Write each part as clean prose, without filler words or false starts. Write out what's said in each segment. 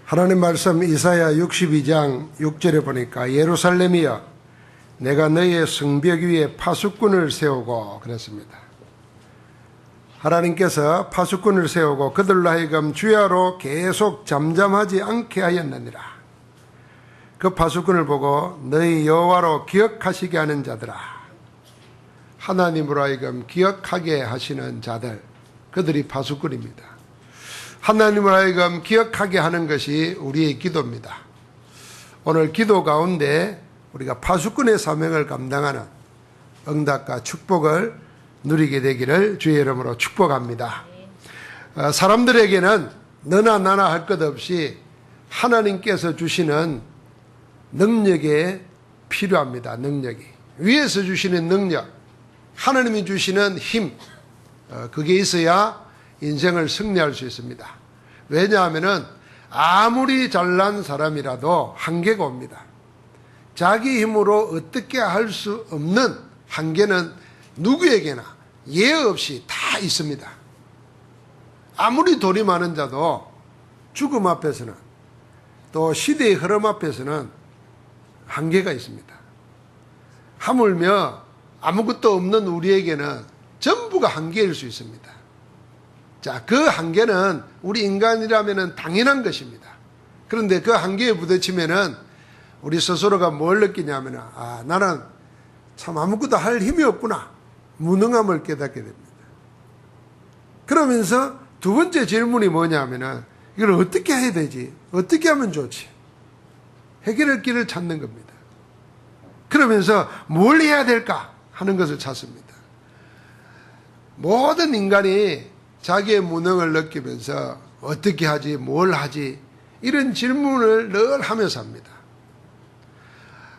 하나님 말씀 이사야 62장 6절에 보니까 예루살렘이여 내가 너희의 성벽 위에 파수꾼을 세우고 그랬습니다. 하나님께서 파수꾼을 세우고 그들로 하여금 주야로 계속 잠잠하지 않게 하였느니라. 그 파수꾼을 보고 너희 여호와로 기억하시게 하는 자들아, 하나님으로 하여금 기억하게 하시는 자들, 그들이 파수꾼입니다. 하나님을 하여금 기억하게 하는 것이 우리의 기도입니다. 오늘 기도 가운데 우리가 파수꾼의 사명을 감당하는 응답과 축복을 누리게 되기를 주의 이름으로 축복합니다. 사람들에게는 너나 나나 할 것 없이 하나님께서 주시는 능력이 필요합니다. 능력이. 위에서 주시는 능력, 하나님이 주시는 힘, 그게 있어야 인생을 승리할 수 있습니다. 왜냐하면 아무리 잘난 사람이라도 한계가 옵니다. 자기 힘으로 어떻게 할 수 없는 한계는 누구에게나 예외 없이 다 있습니다. 아무리 돈이 많은 자도 죽음 앞에서는, 또 시대의 흐름 앞에서는 한계가 있습니다. 하물며 아무것도 없는 우리에게는 전부가 한계일 수 있습니다. 자, 그 한계는 우리 인간이라면 당연한 것입니다. 그런데 그 한계에 부딪히면은 우리 스스로가 뭘 느끼냐면, 나는 참 아무것도 할 힘이 없구나. 무능함을 깨닫게 됩니다. 그러면서 두 번째 질문이 뭐냐면은, 이걸 어떻게 해야 되지? 어떻게 하면 좋지? 해결할 길을 찾는 겁니다. 그러면서 뭘 해야 될까 하는 것을 찾습니다. 모든 인간이 자기의 무능을 느끼면서 어떻게 하지, 뭘 하지, 이런 질문을 늘 하면서 합니다.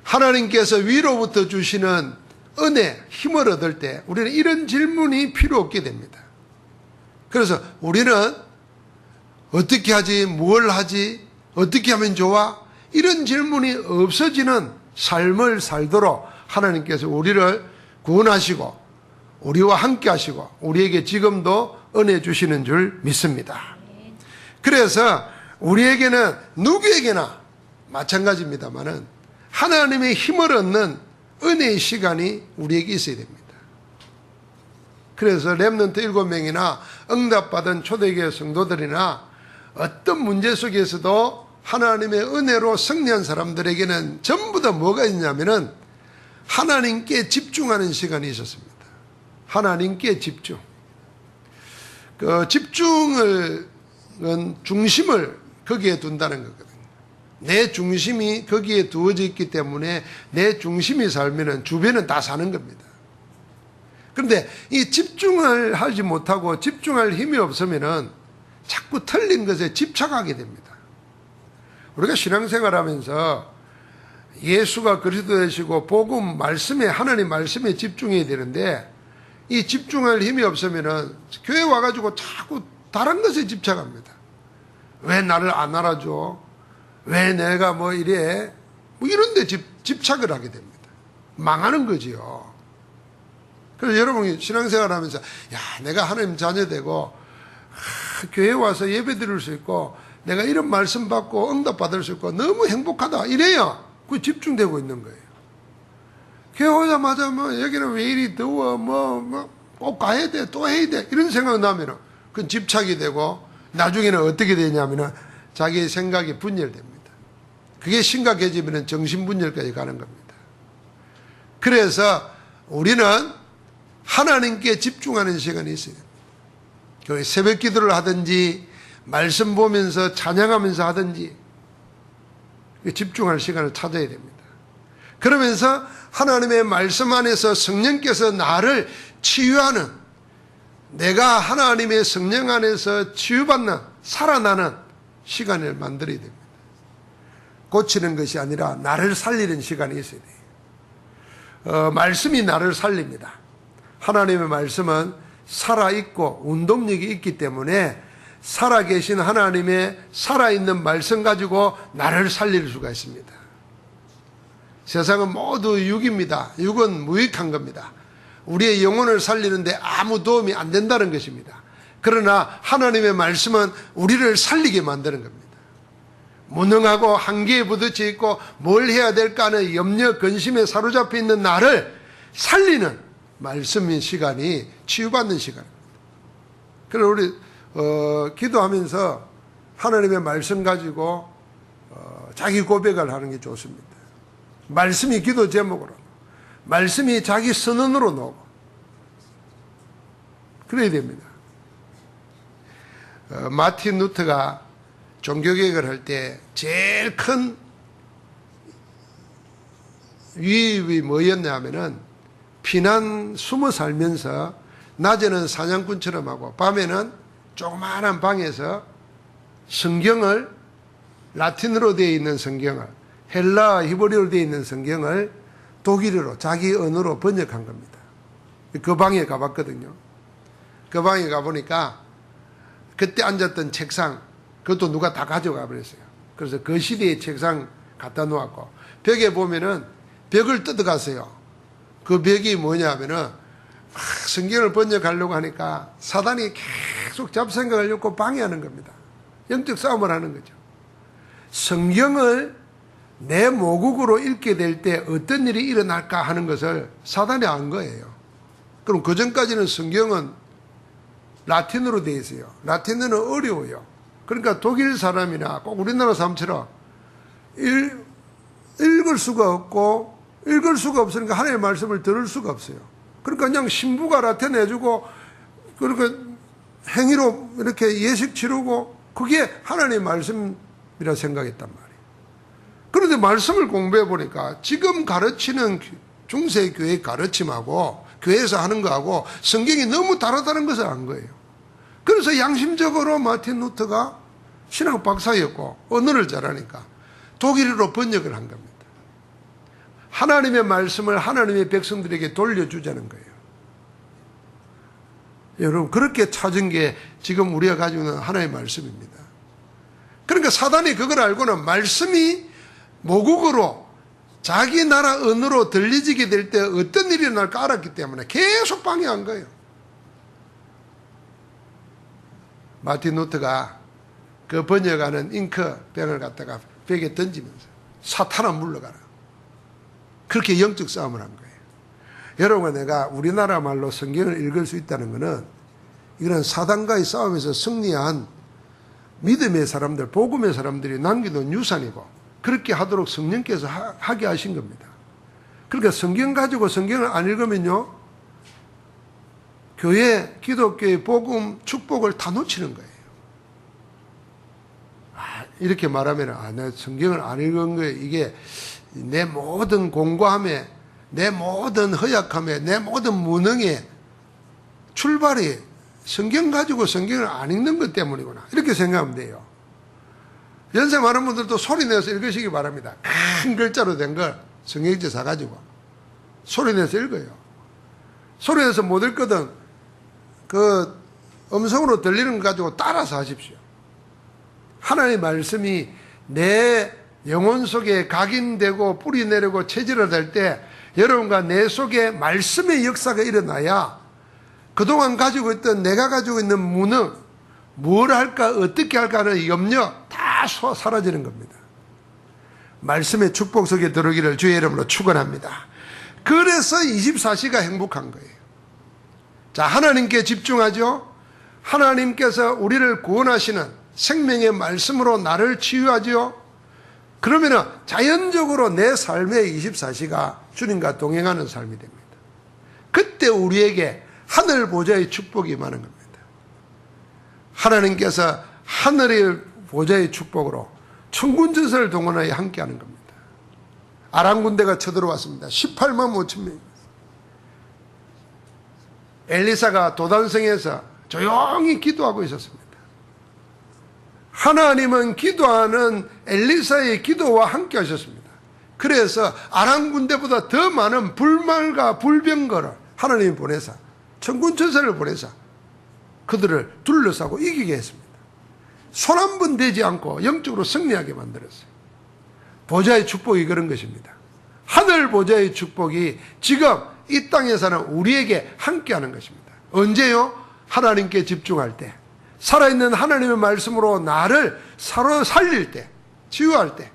하나님께서 위로부터 주시는 은혜, 힘을 얻을 때 우리는 이런 질문이 필요 없게 됩니다. 그래서 우리는 어떻게 하지, 뭘 하지, 어떻게 하면 좋아, 이런 질문이 없어지는 삶을 살도록 하나님께서 우리를 구원하시고 우리와 함께 하시고 우리에게 지금도 은혜 주시는 줄 믿습니다. 그래서 우리에게는 누구에게나 마찬가지입니다만은 하나님의 힘을 얻는 은혜의 시간이 우리에게 있어야 됩니다. 그래서 렘넌트 7명이나 응답받은 초대교회 성도들이나 어떤 문제 속에서도 하나님의 은혜로 승리한 사람들에게는 전부 다 뭐가 있냐면은 하나님께 집중하는 시간이 있었습니다. 하나님께 집중. 그 집중을, 중심을 거기에 둔다는 거거든요. 내 중심이 거기에 두어져 있기 때문에 내 중심이 살면은 주변은 다 사는 겁니다. 그런데 이 집중을 하지 못하고 집중할 힘이 없으면은 자꾸 틀린 것에 집착하게 됩니다. 우리가 신앙생활 하면서 예수가 그리스도 되시고 복음 말씀에, 하나님 말씀에 집중해야 되는데 이 집중할 힘이 없으면은 교회 와가지고 자꾸 다른 것에 집착합니다. 왜 나를 안 알아줘? 왜 내가 뭐 이래? 뭐 이런 데 집착을 하게 됩니다. 망하는 거지요. 그래서 여러분이 신앙생활 하면서, 내가 하나님 자녀 되고, 교회 와서 예배 드릴 수 있고, 내가 이런 말씀 받고 응답 받을 수 있고, 너무 행복하다. 이래야 그게 집중되고 있는 거예요. 교회 오자마자 여기는 왜 이리 더워, 꼭 가야 돼, 또 해야 돼. 이런 생각 나면은, 그건 집착이 되고, 나중에는 어떻게 되냐면은, 자기의 생각이 분열됩니다. 그게 심각해지면 정신분열까지 가는 겁니다. 그래서 우리는 하나님께 집중하는 시간이 있어요. 새벽 기도를 하든지 말씀 보면서 찬양하면서 하든지 집중할 시간을 찾아야 됩니다. 그러면서 하나님의 말씀 안에서 성령께서 나를 치유하는, 내가 하나님의 성령 안에서 치유받는, 살아나는 시간을 만들어야 됩니다. 고치는 것이 아니라 나를 살리는 시간이 있어야 돼요. 말씀이 나를 살립니다. 하나님의 말씀은 살아있고 운동력이 있기 때문에 살아계신 하나님의 살아있는 말씀 가지고 나를 살릴 수가 있습니다. 세상은 모두 육입니다. 육은 무익한 겁니다. 우리의 영혼을 살리는데 아무 도움이 안 된다는 것입니다. 그러나 하나님의 말씀은 우리를 살리게 만드는 겁니다. 무능하고 한계에 부딪혀 있고 뭘 해야 될까 하는 염려, 근심에 사로잡혀 있는 나를 살리는 말씀인 시간이 치유받는 시간입니다. 그래서 우리 기도하면서 하나님의 말씀 가지고 자기 고백을 하는 게 좋습니다. 말씀이 기도 제목으로, 말씀이 자기 선언으로 나오고 그래야 됩니다. 마틴 루터가 종교개혁을 할 때 제일 큰 위협이 뭐였냐 하면은 피난 숨어 살면서 낮에는 사냥꾼처럼 하고 밤에는 조그마한 방에서 성경을 라틴어로 되어 있는 성경을 헬라 히브리어로 되어 있는 성경을 독일어로 자기 언어로 번역한 겁니다. 그 방에 가봤거든요. 그 방에 가보니까 그때 앉았던 책상 그것도 누가 다 가져가 버렸어요. 그래서 그 시대의 책상 갖다 놓았고 벽에 보면은 벽을 뜯어갔어요. 그 벽이 뭐냐 하면은 성경을 번역하려고 하니까 사단이 계속 잡생각을 엮고 방해하는 겁니다. 영적 싸움을 하는 거죠. 성경을 내 모국으로 읽게 될 때 어떤 일이 일어날까 하는 것을 사단이 안 거예요. 그럼 그 전까지는 성경은 라틴어로 되어 있어요. 라틴어는 어려워요. 그러니까 독일 사람이나 꼭 우리나라 사람처럼 읽을 수가 없으니까 하나님의 말씀을 들을 수가 없어요. 그러니까 그냥 신부가 라틴 해주고 그러니까 행위로 이렇게 예식 치르고 그게 하나님의 말씀이라 생각했단 말이에요. 그런데 말씀을 공부해 보니까 지금 가르치는 중세교회 가르침하고 교회에서 하는 거하고 성경이 너무 다르다는 것을 안 거예요. 그래서 양심적으로 마틴 루터가 신학 박사였고 언어를 잘하니까 독일어로 번역을 한 겁니다. 하나님의 말씀을 하나님의 백성들에게 돌려주자는 거예요. 여러분 그렇게 찾은 게 지금 우리가 가지고 있는 하나님의 말씀입니다. 그러니까 사단이 그걸 알고는 말씀이 모국어로 자기 나라 언어로 들리지게 될 때 어떤 일이 날까 알았기 때문에 계속 방해한 거예요. 마틴 루터가 그 번역하는 잉크병을 갖다가 벽에 던지면서 사탄아 물러가라. 그렇게 영적 싸움을 한 거예요. 여러분 내가 우리나라 말로 성경을 읽을 수 있다는 것은 이런 사단과의 싸움에서 승리한 믿음의 사람들, 복음의 사람들이 남겨놓은 유산이고 그렇게 하도록 성령께서 하게 하신 겁니다. 그러니까 성경 가지고 성경을 안 읽으면요 교회, 기독교의 복음, 축복을 다 놓치는 거예요. 이렇게 말하면 내 성경을 안 읽은 거예요. 이게 내 모든 공고함에, 내 모든 허약함에, 내 모든 무능에 출발이 성경 가지고 성경을 안 읽는 것 때문이구나. 이렇게 생각하면 돼요. 연세 많은 분들도 소리내서 읽으시기 바랍니다. 큰 글자로 된 걸 성경지 사가지고 소리내서 읽어요. 소리내서 못 읽거든 그 음성으로 들리는 것 가지고 따라서 하십시오. 하나님의 말씀이 내 영혼 속에 각인되고 뿌리 내리고 체질화될 때 여러분과 내 속에 말씀의 역사가 일어나야 그동안 가지고 있던 내가 가지고 있는 무능, 뭘 할까 어떻게 할까 하는 염려 다 사라지는 겁니다. 말씀의 축복 속에 들어오기를 주의 이름으로 축원합니다. 그래서 24시가 행복한 거예요. 자, 하나님께 집중하죠. 하나님께서 우리를 구원하시는 생명의 말씀으로 나를 치유하죠. 그러면은 자연적으로 내 삶의 24시가 주님과 동행하는 삶이 됩니다. 그때 우리에게 하늘 보좌의 축복이 임하는 겁니다. 하나님께서 하늘의 보좌의 축복으로 천군천사를 동원하여 함께하는 겁니다. 아람 군대가 쳐들어왔습니다. 18만 5천 명. 엘리사가 도단성에서 조용히 기도하고 있었습니다. 하나님은 기도하는 엘리사의 기도와 함께 하셨습니다. 그래서 아람 군대보다 더 많은 불말과 불병거를 하나님이 보내사 천군천사를 보내사 그들을 둘러싸고 이기게 했습니다. 손 한 번 대지 않고 영적으로 승리하게 만들었어요. 보좌의 축복이 그런 것입니다. 하늘 보좌의 축복이 지금 이 땅에서는 우리에게 함께하는 것입니다. 언제요? 하나님께 집중할 때, 살아있는 하나님의 말씀으로 나를 살릴 때, 치유할 때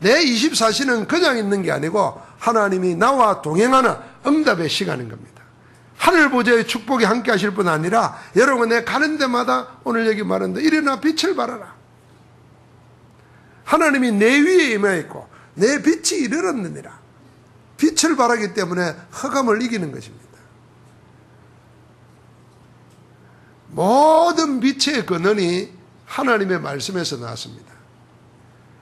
내 24시는 그냥 있는 게 아니고 하나님이 나와 동행하는 응답의 시간인 겁니다. 하늘 보좌의 축복이 함께 하실 뿐 아니라 여러분 내 가는 데마다 오늘 여기 말하는데 일어나 빛을 발하라. 하나님이 내 위에 임해 있고 내 빛이 이르렀느니라. 빛을 발하기 때문에 흑암을 이기는 것입니다. 모든 빛의 근원이 하나님의 말씀에서 나왔습니다.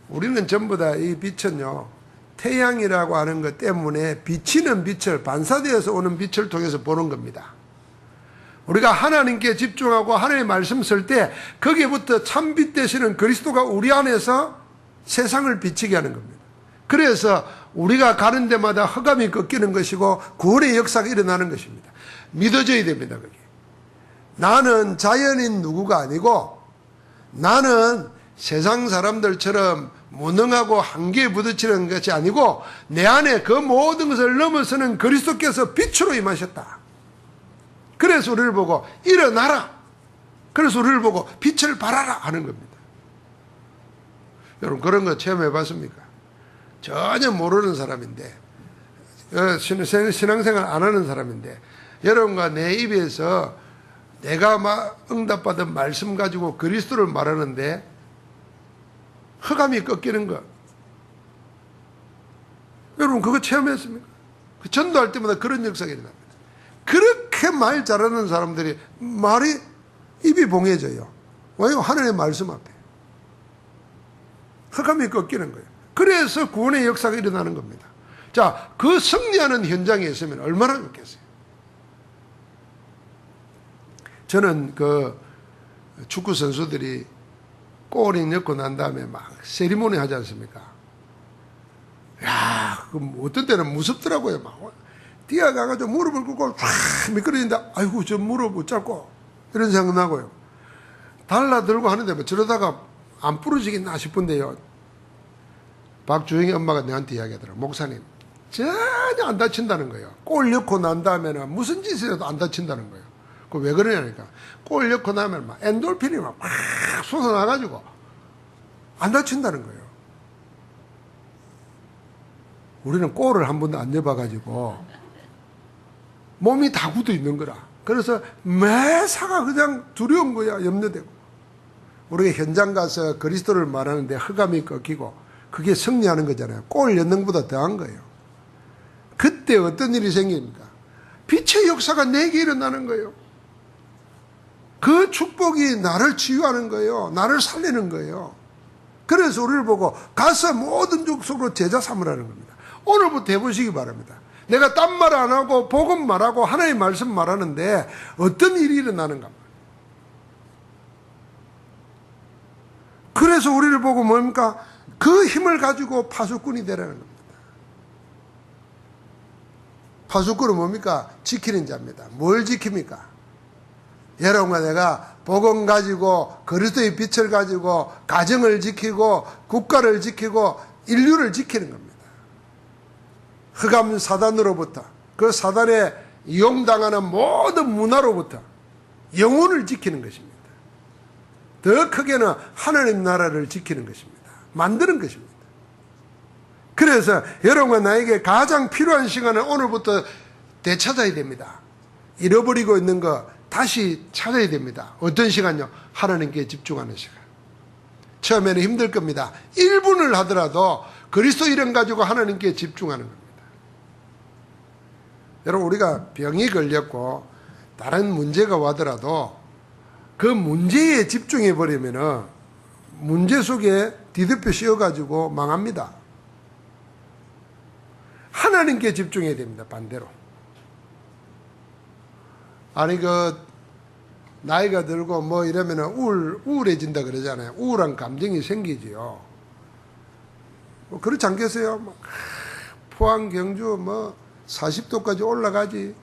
우리는 전부 다 이 빛은요, 태양이라고 하는 것 때문에 비치는 빛을, 반사되어서 오는 빛을 통해서 보는 겁니다. 우리가 하나님께 집중하고 하나님의 말씀 쓸 때 거기에부터 참빛 되시는 그리스도가 우리 안에서 세상을 비치게 하는 겁니다. 그래서 우리가 가는 데마다 흑암이 꺾이는 것이고 구원의 역사가 일어나는 것입니다. 믿어져야 됩니다. 그게. 나는 자연인 누구가 아니고 나는 세상 사람들처럼 무능하고 한계에 부딪히는 것이 아니고 내 안에 그 모든 것을 넘어서는 그리스도께서 빛으로 임하셨다. 그래서 우리를 보고 일어나라. 그래서 우리를 보고 빛을 발하라 하는 겁니다. 여러분 그런 거 체험해 봤습니까? 전혀 모르는 사람인데 신앙생활 안 하는 사람인데 여러분과 내 입에서 내가 응답받은 말씀 가지고 그리스도를 말하는데 흑암이 꺾이는 것. 여러분 그거 체험했습니까? 그 전도할 때마다 그런 역사가 일어납니다. 그렇게 말 잘하는 사람들이 말이 입이 봉해져요. 왜요? 하나님의 말씀 앞에. 흑암이 꺾이는 거예요. 그래서 구원의 역사가 일어나는 겁니다. 자, 그 승리하는 현장에 있으면 얼마나 좋겠어요. 저는 그 축구 선수들이 골이 넣고 난 다음에 막 세리머니 하지 않습니까? 야, 그 어떤 때는 무섭더라고요. 막 뛰어가가지고 무릎을 꿇고 쫙 미끄러진다. 아이고, 저 무릎 못 잡고 이런 생각 나고요. 달라들고 하는데 뭐 저러다가 안 부러지겠나 싶은데요. 박주영이 엄마가 내한테 이야기하더라고요. 목사님, 전혀 안 다친다는 거예요. 골 넣고 난 다음에는 무슨 짓을 해도 안 다친다는 거예요. 그 왜 그러냐니까 골 넣고 나면 막 엔돌핀이 막 솟아나가지고 안 다친다는 거예요. 우리는 골을 한 번도 안 넣어봐가지고 몸이 다 굳어 있는 거라. 그래서 매사가 그냥 두려운 거야. 염려되고. 우리가 현장 가서 그리스도를 말하는데 흑암이 꺾이고 그게 승리하는 거잖아요. 골 넣는 것보다 더한 거예요. 그때 어떤 일이 생깁니까? 빛의 역사가 내게 일어나는 거예요. 그 축복이 나를 치유하는 거예요. 나를 살리는 거예요. 그래서 우리를 보고 가서 모든 족속으로 제자 삼으라는 겁니다. 오늘부터 해보시기 바랍니다. 내가 딴 말 안 하고 복음 말하고 하나님의 말씀 말하는데 어떤 일이 일어나는가. 그래서 우리를 보고 뭡니까? 그 힘을 가지고 파수꾼이 되라는 겁니다. 파수꾼은 뭡니까? 지키는 자입니다. 뭘 지킵니까? 여러분과 내가 복음 가지고 그리스도의 빛을 가지고 가정을 지키고 국가를 지키고 인류를 지키는 겁니다. 흑암 사단으로부터 그 사단에 이용당하는 모든 문화로부터 영혼을 지키는 것입니다. 더 크게는 하나님 나라를 지키는 것입니다. 만드는 것입니다. 그래서 여러분과 나에게 가장 필요한 시간은 오늘부터 되찾아야 됩니다. 잃어버리고 있는 거 다시 찾아야 됩니다. 어떤 시간요? 하나님께 집중하는 시간. 처음에는 힘들 겁니다. 1분을 하더라도 그리스도 이름 가지고 하나님께 집중하는 겁니다. 여러분 우리가 병이 걸렸고 다른 문제가 와더라도 그 문제에 집중해 버리면은 문제 속에 뒤덮여 씌워가지고 망합니다. 하나님께 집중해야 됩니다. 반대로. 아니 나이가 들고 뭐 이러면은 우울해진다 그러잖아요. 우울한 감정이 생기지요. 뭐 그렇지 않겠어요? 포항 경주 40도까지 올라가지.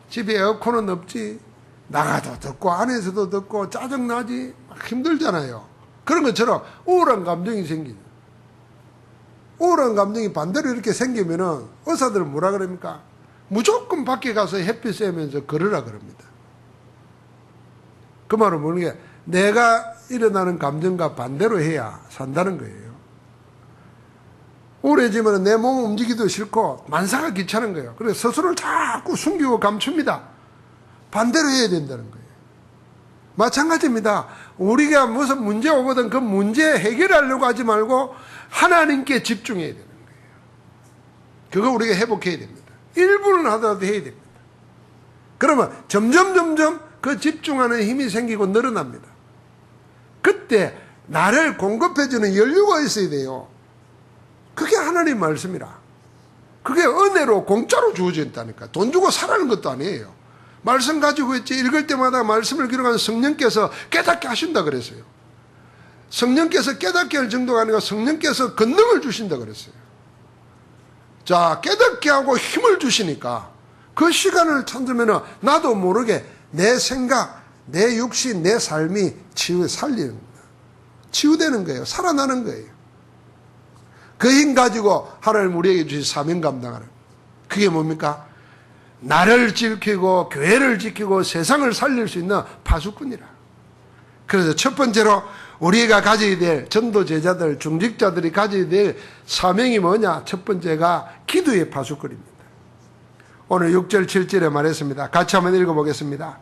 집에 에어컨은 없지. 나가도 덥고 안에서도 덥고 짜증나지. 막 힘들잖아요. 그런 것처럼 우울한 감정이 생기죠. 우울한 감정이 반대로 이렇게 생기면은 의사들은 뭐라 그럽니까? 무조건 밖에 가서 햇빛 쐬면서 걸으라 그럽니다. 그 말은 뭐냐? 내가 일어나는 감정과 반대로 해야 산다는 거예요. 우울해지면 내 몸 움직이기도 싫고 만사가 귀찮은 거예요. 그래서 스스로를 자꾸 숨기고 감춥니다. 반대로 해야 된다는 거예요. 마찬가지입니다. 우리가 무슨 문제 오거든 그 문제 해결하려고 하지 말고 하나님께 집중해야 되는 거예요. 그거 우리가 회복해야 됩니다. 1분을 하더라도 해야 됩니다. 그러면 점점 그 집중하는 힘이 생기고 늘어납니다. 그때 나를 공급해주는 연료가 있어야 돼요. 그게 하나님 말씀이라. 그게 은혜로 공짜로 주어진다니까. 돈 주고 사라는 것도 아니에요. 말씀 가지고 있지. 읽을 때마다 말씀을 기록한 성령께서 깨닫게 하신다 그랬어요. 성령께서 깨닫게 할 정도가 아니라 성령께서 권능을 주신다 그랬어요. 자, 깨닫게 하고 힘을 주시니까 그 시간을 찾으면 나도 모르게 내 생각, 내 육신, 내 삶이 살리는 거예요. 치유되는 거예요. 살아나는 거예요. 그 힘 가지고 하나님 우리에게 주신 사명 감당하는. 그게 뭡니까? 나를 지키고 교회를 지키고 세상을 살릴 수 있는 파수꾼이라. 그래서 첫 번째로 우리가 가져야 될 전도 제자들, 중직자들이 가져야 될 사명이 뭐냐? 첫 번째가 기도의 파수꾼입니다. 오늘 6절 7절에 말했습니다. 같이 한번 읽어보겠습니다.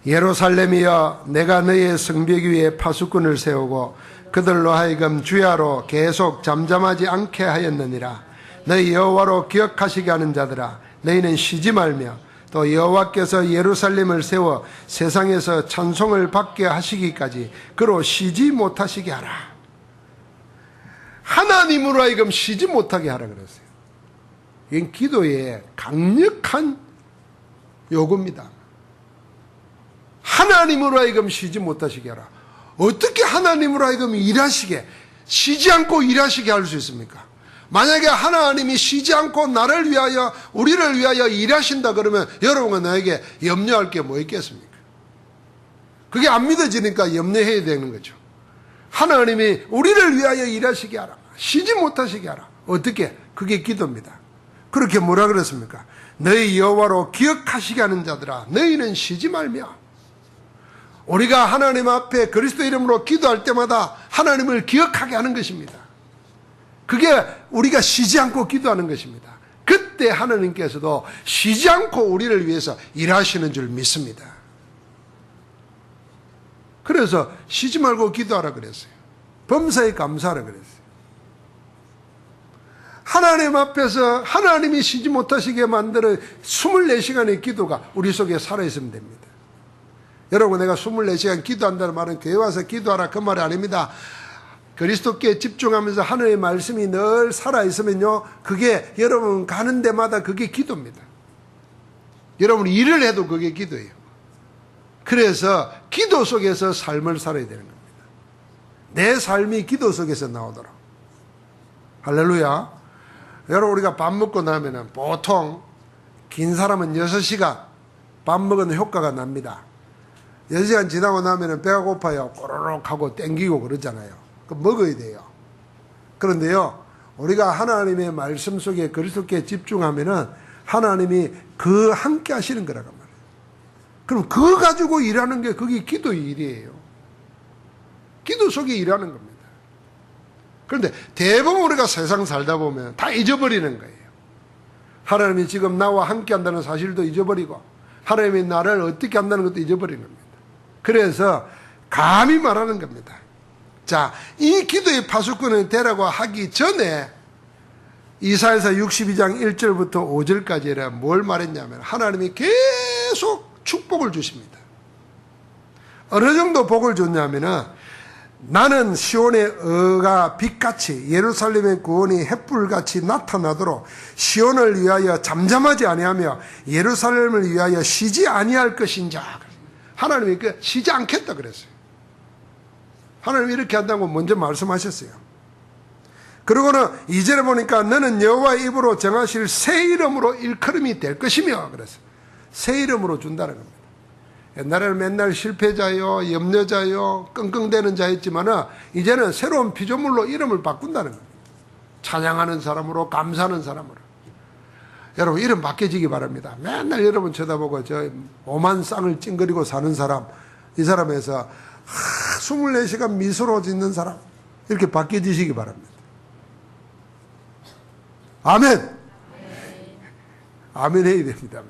예루살렘이여 내가 너희의 성벽 위에 파수꾼을 세우고 그들로 하여금 주야로 계속 잠잠하지 않게 하였느니라. 너희 여호와로 기억하시게 하는 자들아 너희는 쉬지 말며 또 여호와께서 예루살렘을 세워 세상에서 찬송을 받게 하시기까지 그로 쉬지 못하시게 하라. 하나님으로 하여금 쉬지 못하게 하라 그랬어요. 이건 기도의 강력한 요구입니다. 하나님으로 하여금 쉬지 못하시게 하라. 어떻게 하나님으로 하여금 일하시게, 쉬지 않고 일하시게 할 수 있습니까? 만약에 하나님이 쉬지 않고 나를 위하여, 우리를 위하여 일하신다 그러면 여러분과 나에게 염려할 게 뭐 있겠습니까? 그게 안 믿어지니까 염려해야 되는 거죠. 하나님이 우리를 위하여 일하시게 하라. 쉬지 못하시게 하라. 어떻게? 그게 기도입니다. 그렇게 뭐라 그랬습니까? 너희 여호와로 기억하시게 하는 자들아 너희는 쉬지 말며. 우리가 하나님 앞에 그리스도 이름으로 기도할 때마다 하나님을 기억하게 하는 것입니다. 그게 우리가 쉬지 않고 기도하는 것입니다. 그때 하나님께서도 쉬지 않고 우리를 위해서 일하시는 줄 믿습니다. 그래서 쉬지 말고 기도하라 그랬어요. 범사에 감사하라 그랬어요. 하나님 앞에서 하나님이 쉬지 못하시게 만드는 24시간의 기도가 우리 속에 살아있으면 됩니다. 여러분, 내가 24시간 기도한다는 말은 교회 와서 기도하라 그 말이 아닙니다. 그리스도께 집중하면서 하나님의 말씀이 늘 살아있으면요, 그게 여러분 가는 데마다 그게 기도입니다. 여러분 일을 해도 그게 기도예요. 그래서 기도 속에서 삶을 살아야 되는 겁니다. 내 삶이 기도 속에서 나오도록. 할렐루야. 여러분, 우리가 밥 먹고 나면 보통 긴 사람은 6시간 밥 먹은 효과가 납니다. 6시간 지나고 나면 배가 고파요. 꼬르륵 하고 땡기고 그러잖아요. 그 먹어야 돼요. 그런데요, 우리가 하나님의 말씀 속에 그리스도께 집중하면은 하나님이 그 함께 하시는 거라고 말해요. 그럼 그거 가지고 일하는 게 그게 기도의 일이에요. 기도 속에 일하는 겁니다. 그런데 대부분 우리가 세상 살다 보면 다 잊어버리는 거예요. 하나님이 지금 나와 함께 한다는 사실도 잊어버리고 하나님이 나를 어떻게 한다는 것도 잊어버리는 겁니다. 그래서 감히 말하는 겁니다. 자, 이 기도의 파수꾼을 되라고 하기 전에 이사야서 62장 1절부터 5절까지는 뭘 말했냐면 하나님이 계속 축복을 주십니다. 어느 정도 복을 줬냐면은 나는 시온의 의가 빛같이 예루살렘의 구원이 햇불같이 나타나도록 시온을 위하여 잠잠하지 아니하며 예루살렘을 위하여 쉬지 아니할 것인자. 하나님이 쉬지 않겠다 그랬어요. 하나님이 이렇게 한다고 먼저 말씀하셨어요. 그리고는 2절에 보니까 너는 여호와의 입으로 정하실 새 이름으로 일컬음이 될 것이며 그랬어요. 새 이름으로 준다는 겁니다. 옛날에는 맨날 실패자요, 염려자요, 끙끙대는 자였지만은 이제는 새로운 피조물로 이름을 바꾼다는 겁니다. 찬양하는 사람으로, 감사하는 사람으로. 여러분, 이름 바뀌어지기 바랍니다. 맨날 여러분 쳐다보고 저 오만 쌍을 찡그리고 사는 사람, 이 사람에서 24시간 미소로 짓는 사람, 이렇게 바뀌어지시기 바랍니다. 아멘. 아멘 해야 됩니다.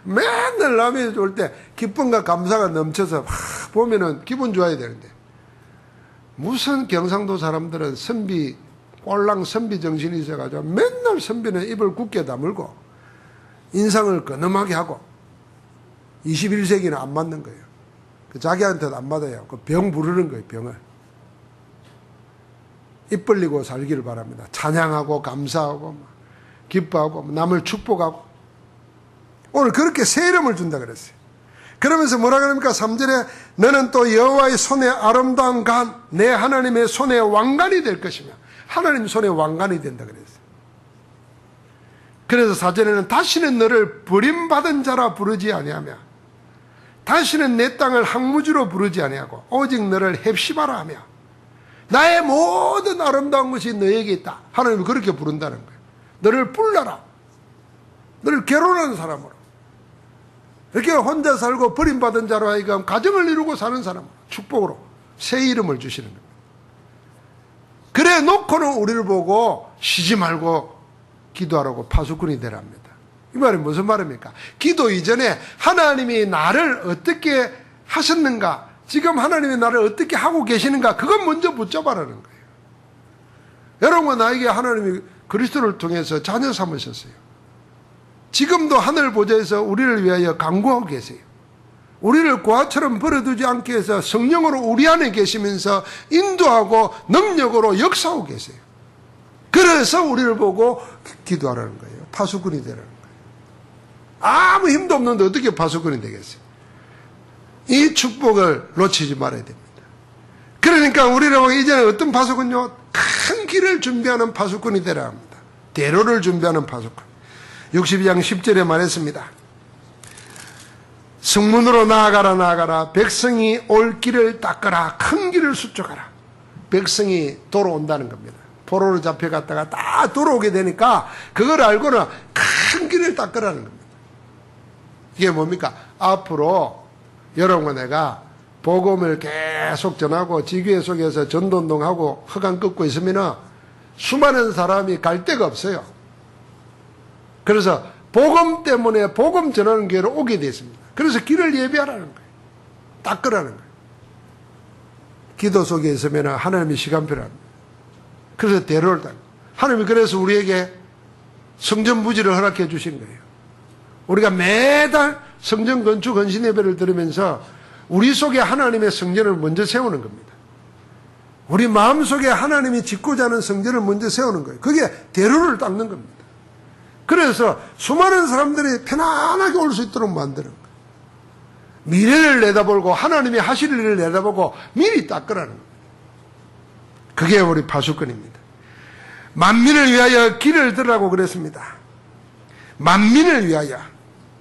맨날 남이 올 때 기쁨과 감사가 넘쳐서 보면은 기분 좋아야 되는데, 무슨 경상도 사람들은 꼴랑 선비 정신이 있어가지고 맨날 선비는 입을 굳게 다물고 인상을 근엄하게 하고 21세기는 안 맞는 거예요. 자기한테도 안 맞아요. 병 부르는 거예요, 병을. 입 벌리고 살기를 바랍니다. 찬양하고 감사하고 기뻐하고 남을 축복하고. 오늘 그렇게 새 이름을 준다 그랬어요. 그러면서 뭐라 그럽니까? 3절에 너는 또 여호와의 손에 아름다운 간, 내 하나님의 손에 왕관이 될 것이며, 하나님 손에 왕관이 된다 그랬어요. 그래서 4절에는 다시는 너를 버림받은 자라 부르지 아니하며, 다시는 내 땅을 항무지로 부르지 아니하고 오직 너를 헵시바라 하며, 나의 모든 아름다운 것이 너에게 있다. 하나님이 그렇게 부른다는 거예요. 너를 불러라. 너를 괴로워하는 사람으로, 이렇게 혼자 살고 버림받은 자로 하여금 가정을 이루고 사는 사람으로 축복으로 새 이름을 주시는 겁니다. 그래 놓고는 우리를 보고 쉬지 말고 기도하라고 파수꾼이 되랍니다. 이 말이 무슨 말입니까? 기도 이전에 하나님이 나를 어떻게 하셨는가, 지금 하나님이 나를 어떻게 하고 계시는가, 그건 먼저 붙잡아라는 거예요. 여러분, 나에게 하나님이 그리스도를 통해서 자녀 삼으셨어요. 지금도 하늘 보좌에서 우리를 위하여 간구하고 계세요. 우리를 고아처럼 버려두지 않게 해서 성령으로 우리 안에 계시면서 인도하고 능력으로 역사하고 계세요. 그래서 우리를 보고 기도하라는 거예요. 파수꾼이 되라는 거예요. 아무 힘도 없는데 어떻게 파수꾼이 되겠어요? 이 축복을 놓치지 말아야 됩니다. 그러니까 우리를 보고 이제는 어떤 파수꾼요? 큰 길을 준비하는 파수꾼이 되라 합니다. 대로를 준비하는 파수꾼. 62장 10절에 말했습니다. 성문으로 나아가라. 백성이 올 길을 닦아라. 큰 길을 수쪽하라. 백성이 돌아온다는 겁니다. 포로로 잡혀갔다가 다 돌아오게 되니까 그걸 알고는 큰 길을 닦으라는 겁니다. 이게 뭡니까? 앞으로 여러분과 내가 복음을 계속 전하고 지교회 속에서 전도운동하고 허강 긋고 있으면 수많은 사람이 갈 데가 없어요. 그래서 복음 때문에 복음 전하는 교회로 오게 됐습니다. 그래서 길을 예비하라는 거예요. 닦으라는 거예요. 기도 속에 있으면 하나님이 시간표를 합니다. 그래서 대로를 닦고, 하나님이 그래서 우리에게 성전 부지를 허락해 주신 거예요. 우리가 매달 성전 건축 헌신 예배를 드리면서 우리 속에 하나님의 성전을 먼저 세우는 겁니다. 우리 마음속에 하나님이 짓고자 하는 성전을 먼저 세우는 거예요. 그게 대로를 닦는 겁니다. 그래서 수많은 사람들이 편안하게 올 수 있도록 만드는 거예요. 미래를 내다보고 하나님이 하실 일을 내다보고 미리 닦으라는 거예요. 그게 우리 파수꾼입니다. 만민을 위하여 길을 들으라고 그랬습니다. 만민을 위하여,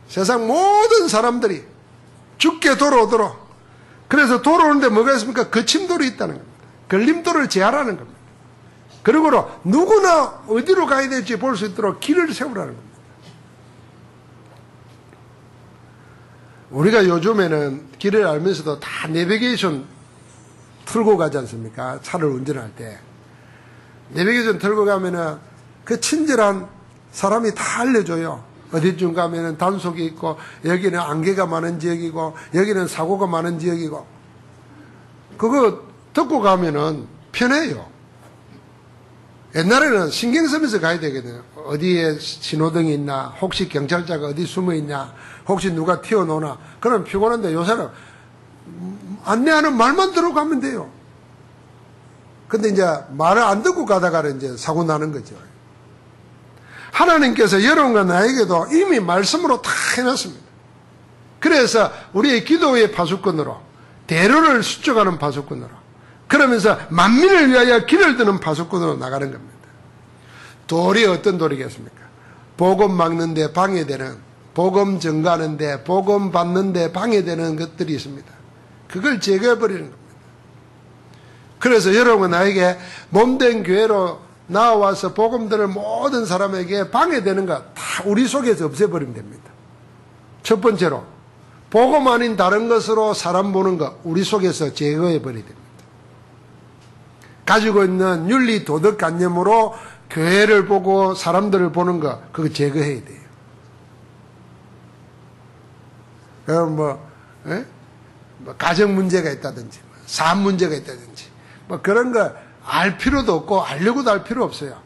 세상 모든 사람들이 죽게 돌아오도록. 그래서 돌아오는데 뭐가 있습니까? 거침돌이 있다는 겁니다. 걸림돌을 제하라는 겁니다. 그리고 누구나 어디로 가야 될지 볼 수 있도록 길을 세우라는 겁니다. 우리가 요즘에는 길을 알면서도 다 내비게이션 틀고 가지 않습니까? 차를 운전할 때. 내비게이션 틀고 가면은 그 친절한 사람이 다 알려줘요. 어디쯤 가면은 단속이 있고, 여기는 안개가 많은 지역이고, 여기는 사고가 많은 지역이고. 그거 듣고 가면은 편해요. 옛날에는 신경 쓰면서 가야 되거든요. 어디에 신호등이 있나, 혹시 경찰차가 어디 숨어 있냐, 혹시 누가 튀어나오나. 그럼 피곤한데 요새는 안내하는 말만 들어가면 돼요. 근데 이제 말을 안 듣고 가다가는 이제 사고 나는 거죠. 하나님께서 여러분과 나에게도 이미 말씀으로 다 해놨습니다. 그래서 우리의 기도의 파수꾼으로, 대로를 수쪽하는 파수꾼으로, 그러면서 만민을 위하여 길을 드는 파수꾼으로 나가는 겁니다. 돌이 어떤 돌이겠습니까? 복음 막는데 방해되는, 복음 증가하는데, 복음 받는데 방해되는 것들이 있습니다. 그걸 제거해버리는 겁니다. 그래서 여러분 나에게 몸된 교회로 나와서 복음들을 모든 사람에게 방해되는 것 다 우리 속에서 없애버리면 됩니다. 첫 번째로 복음 아닌 다른 것으로 사람 보는 것 우리 속에서 제거해버려야 됩니다. 가지고 있는 윤리 도덕 관념으로 교회를 보고 사람들을 보는 거, 그거 제거해야 돼요. 그럼 뭐 가정 문제가 있다든지, 사업 문제가 있다든지, 뭐 그런 거 알 필요도 없고, 알려고도 할 필요 없어요.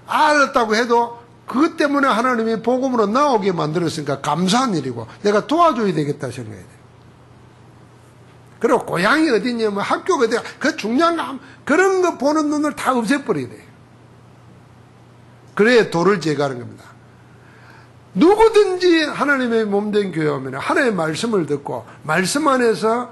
알았다고 해도 그것 때문에 하나님이 복음으로 나오게 만들었으니까 감사한 일이고, 내가 도와줘야 되겠다 생각해야 돼요. 그리고 고향이 어디냐, 뭐 학교가 어디냐, 그 중요한 거, 그런 거 보는 눈을 다 없애버려야 돼요. 그래야 도를 제거하는 겁니다. 누구든지 하나님의 몸된 교회 오면 하나님의 말씀을 듣고 말씀 안에서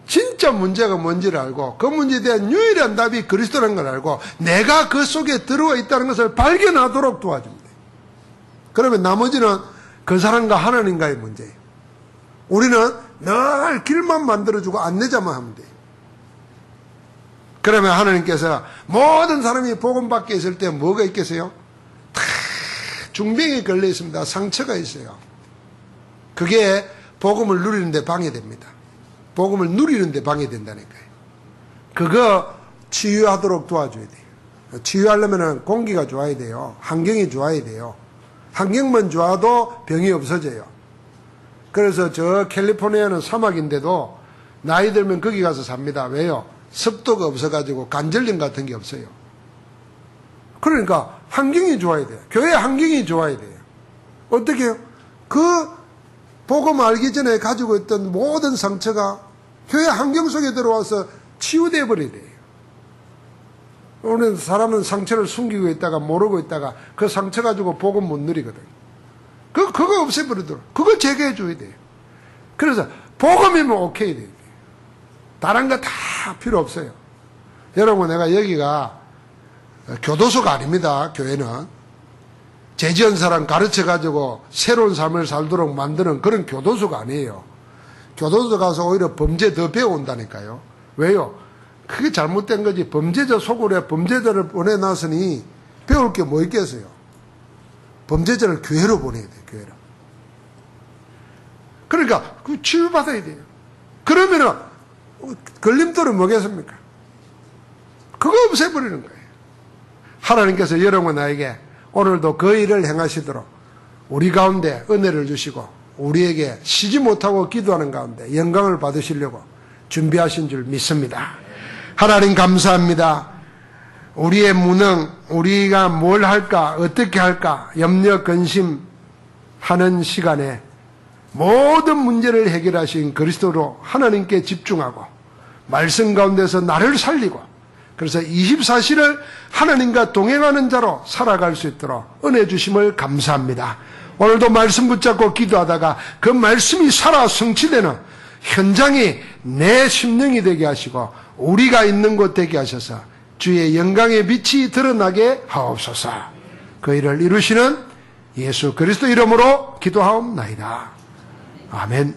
진짜 문제가 뭔지를 알고 그 문제에 대한 유일한 답이 그리스도라는 걸 알고 내가 그 속에 들어와 있다는 것을 발견하도록 도와줍니다. 그러면 나머지는 그 사람과 하나님과의 문제예요. 우리는 늘 길만 만들어주고 안내자만 하면 돼요. 그러면 하나님께서 모든 사람이 복음 밖에 있을 때 뭐가 있겠어요? 다 중병에 걸려 있습니다. 상처가 있어요. 그게 복음을 누리는데 방해됩니다. 복음을 누리는데 방해된다니까요. 그거 치유하도록 도와줘야 돼요. 치유하려면 공기가 좋아야 돼요. 환경이 좋아야 돼요. 환경만 좋아도 병이 없어져요. 그래서 저 캘리포니아는 사막인데도 나이 들면 거기 가서 삽니다. 왜요? 습도가 없어가지고 관절염 같은 게 없어요. 그러니까 환경이 좋아야 돼요. 교회 환경이 좋아야 돼요. 어떻게 해요? 그 복음 알기 전에 가지고 있던 모든 상처가 교회 환경 속에 들어와서 치유되어 버려야 돼요. 오늘 사람은 상처를 숨기고 있다가 모르고 있다가 그 상처 가지고 복음 못 누리거든. 그거 없애버리도록. 그거 제거해 줘야 돼요. 그래서 복음이면 오케이 돼요. 다른 거 다 필요 없어요. 여러분, 내가 여기가 교도소가 아닙니다. 교회는 죄지은 사람 가르쳐가지고 새로운 삶을 살도록 만드는 그런 교도소가 아니에요. 교도소 가서 오히려 범죄 더 배워온다니까요. 왜요? 그게 잘못된 거지. 범죄자 속으로 범죄자를 보내놨으니 배울 게 뭐 있겠어요? 범죄자를 교회로 보내야 돼요. 교회로. 그러니까 그 치유받아야 돼요. 그러면은 걸림돌은 뭐겠습니까? 그거 없애버리는 거예요. 하나님께서 여러분 나에게 오늘도 그 일을 행하시도록 우리 가운데 은혜를 주시고 우리에게 쉬지 못하고 기도하는 가운데 영광을 받으시려고 준비하신 줄 믿습니다. 하나님 감사합니다. 우리의 무능, 우리가 뭘 할까, 어떻게 할까 염려, 근심하는 시간에 모든 문제를 해결하신 그리스도로 하나님께 집중하고 말씀 가운데서 나를 살리고 그래서 24시를 하나님과 동행하는 자로 살아갈 수 있도록 은혜 주심을 감사합니다. 오늘도 말씀 붙잡고 기도하다가 그 말씀이 살아 성취되는 현장이 내 심령이 되게 하시고 우리가 있는 곳 되게 하셔서 주의 영광의 빛이 드러나게 하옵소서. 그 일을 이루시는 예수 그리스도 이름으로 기도하옵나이다. 아멘.